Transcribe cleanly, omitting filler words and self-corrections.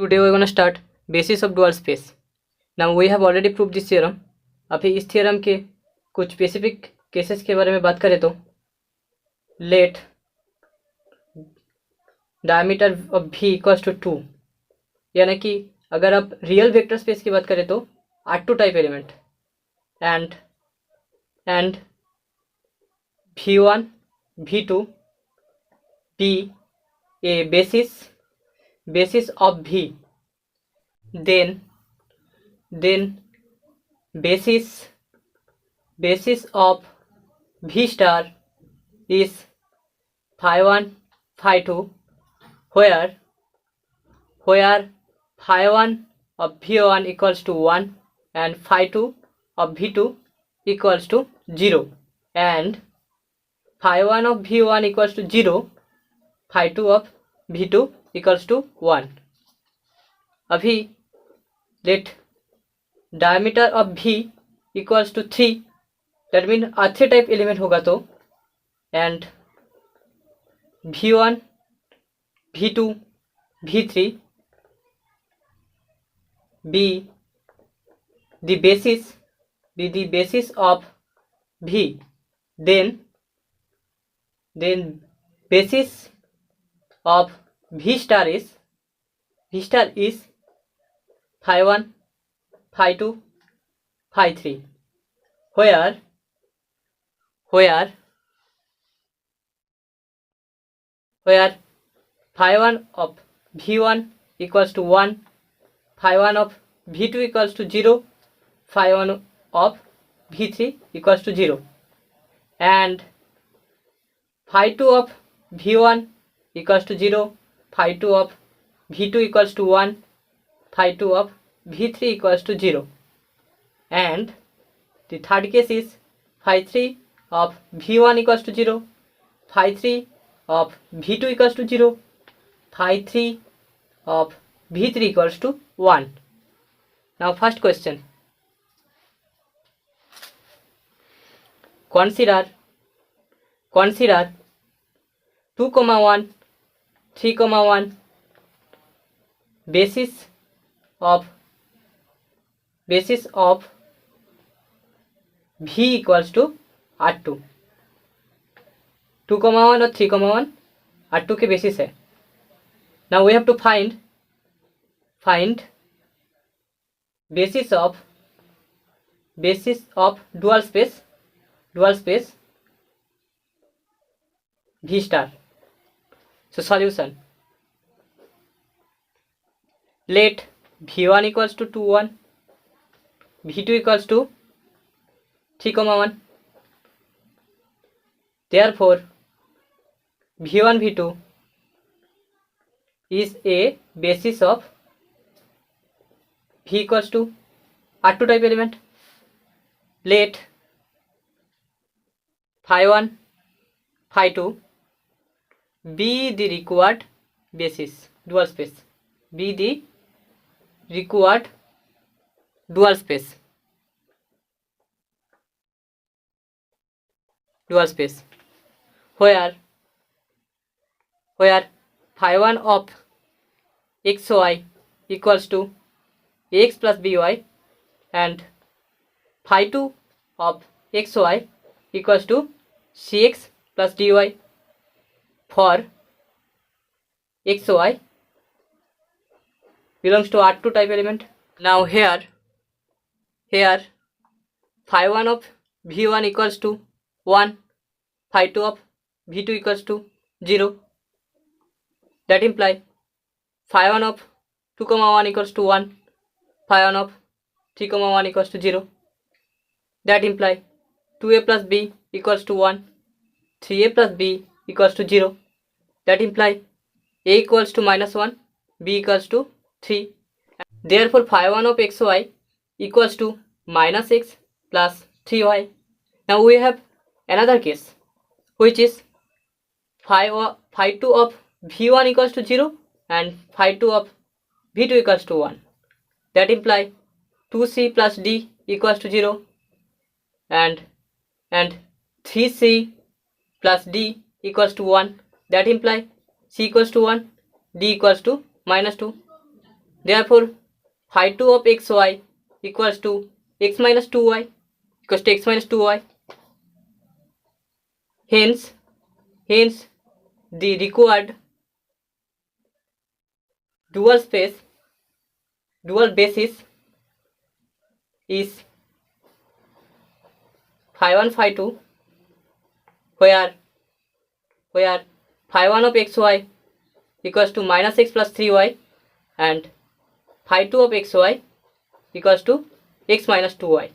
Today we're going to start basis of dual space. Now we have already proved this theorem. अभी इस theorem के कुछ specific cases के बारे में बात करें तो let diameter of V equals to 2, यानी कि अगर आप रियल वेक्टर स्पेस की बात करें तो R2 type element and V1 V2 be a basis of V, then basis of V star is phi1 phi2, where phi1 of V1 equals to 1 and phi2 of V2 equals to 0, and phi1 of V1 equals to 0, phi2 of V2 equals to 1. अभी let diameter of V equals to 3, that means R3 type element होगा तो, and V1 V2 V3 be the basis of V, then basis of V star is phi1 phi2 phi3, where phi1 of V1 equals to 1, phi1 of V2 equals to 0, phi1 of V3 equals to 0, and phi2 of V1 equals to 0, phi2 of V2 equals to 1, phi2 of V3 equals to 0, and the third case is phi3 of V1 equals to 0, phi3 of V2 equals to 0, phi3 of V3 equals to 1. Now first question, consider 2, 1, 3, 1 basis of V equals to R2. 2, 1 और 3, 1 R2 के basis है. Now we have to find basis of dual space V star. So solution, let V1 equals to 2, 1, V2 equals to 3, 1. Therefore V1 V2 is a basis of V equals to R2 type element. Let phi1 phi2 be the required basis dual space, where phi1 of xy equals to ax plus by and phi2 of xy equals to cx plus dy for xy belongs to R2 type element. Now here phi1 of V1 equals to 1, phi2 of V2 equals to 0, that imply phi1 of 2, 1 equals to 1, phi1 of 3, 1 equals to 0, that imply 2a plus b equals to 1, 3a plus b equals to 0, that imply a equals to -1, b equals to 3. Therefore phi1 of xy equals to -x plus 3y. Now we have another case, which is phi2 of V1 equals to 0 and phi2 of V2 equals to 1, that imply 2c plus d equals to 0 and 3c plus d equals to 1, that imply c equals to 1, d equals to -2. Therefore, phi 2 of xy equals to x minus 2y equals to x minus 2y. Hence, the required dual basis is phi 1 phi 2, where phi 1 of xy equals to minus x plus 3y and phi 2 of xy equals to x minus 2y.